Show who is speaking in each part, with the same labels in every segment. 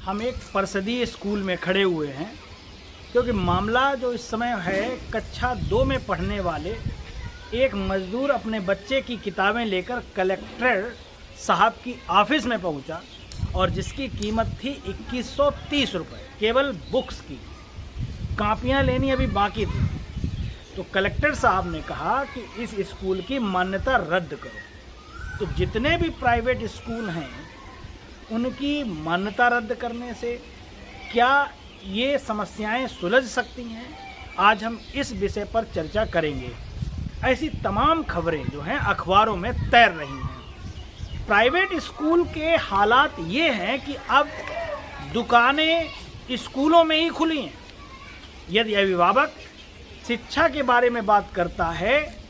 Speaker 1: हम एक परिषदीय स्कूल में खड़े हुए हैं क्योंकि मामला जो इस समय है, कक्षा 2 में पढ़ने वाले एक मजदूर अपने बच्चे की किताबें लेकर कलेक्टर साहब की ऑफिस में पहुंचा और जिसकी कीमत थी 2130 रुपये केवल बुक्स की। कापियां लेनी अभी बाकी थी। तो कलेक्टर साहब ने कहा कि इस स्कूल की मान्यता रद्द करो। तो जितने भी प्राइवेट स्कूल हैं उनकी मान्यता रद्द करने से क्या ये समस्याएं सुलझ सकती हैं, आज हम इस विषय पर चर्चा करेंगे। ऐसी तमाम खबरें जो हैं अखबारों में तैर रही हैं। प्राइवेट स्कूल के हालात ये हैं कि अब दुकानें स्कूलों में ही खुली हैं। यदि अभिभावक शिक्षा के बारे में बात करता है,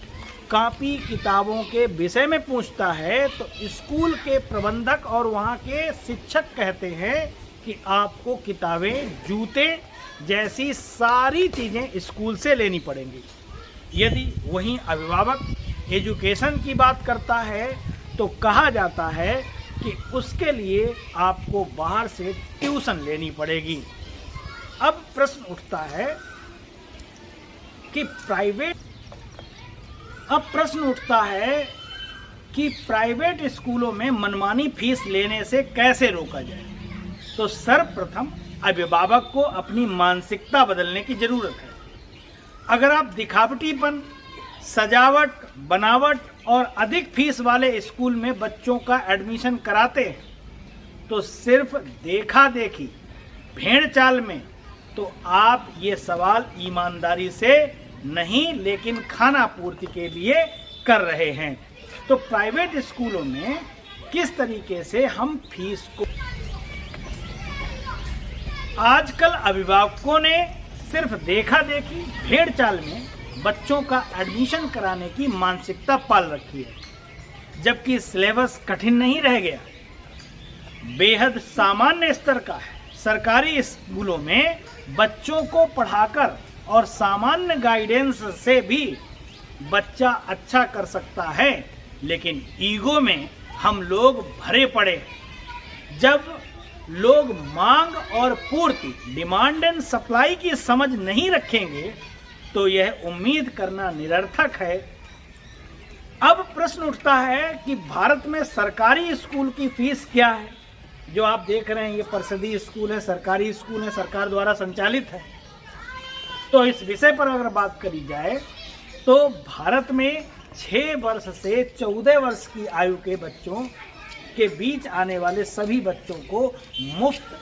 Speaker 1: कॉपी किताबों के विषय में पूछता है, तो स्कूल के प्रबंधक और वहाँ के शिक्षक कहते हैं कि आपको किताबें, जूते जैसी सारी चीज़ें स्कूल से लेनी पड़ेंगी। यदि वहीं अभिभावक एजुकेशन की बात करता है तो कहा जाता है कि उसके लिए आपको बाहर से ट्यूशन लेनी पड़ेगी। अब प्रश्न उठता है कि प्राइवेट स्कूलों में मनमानी फीस लेने से कैसे रोका जाए। तो सर्वप्रथम अभिभावक को अपनी मानसिकता बदलने की जरूरत है। अगर आप दिखावटीपन, सजावट, बनावट और अधिक फीस वाले स्कूल में बच्चों का एडमिशन कराते हैं तो सिर्फ देखा देखी, भेड़ चाल में, तो आप ये सवाल ईमानदारी से नहीं लेकिन खाना पूर्ति के लिए कर रहे हैं। तो प्राइवेट स्कूलों में किस तरीके से हम फीस को, आजकल अभिभावकों ने सिर्फ देखा देखी, भेड़ चाल में बच्चों का एडमिशन कराने की मानसिकता पाल रखी है, जबकि सिलेबस कठिन नहीं रह गया, बेहद सामान्य स्तर का है। सरकारी स्कूलों में बच्चों को पढ़ाकर और सामान्य गाइडेंस से भी बच्चा अच्छा कर सकता है, लेकिन ईगो में हम लोग भरे पड़े। जब लोग मांग और पूर्ति, डिमांड एंड सप्लाई की समझ नहीं रखेंगे तो यह उम्मीद करना निरर्थक है। अब प्रश्न उठता है कि भारत में सरकारी स्कूल की फीस क्या है। जो आप देख रहे हैं ये परिषदीय स्कूल है, सरकारी स्कूल है, सरकार द्वारा संचालित है। तो इस विषय पर अगर बात करी जाए तो भारत में 6 वर्ष से 14 वर्ष की आयु के बच्चों के बीच आने वाले सभी बच्चों को मुफ्त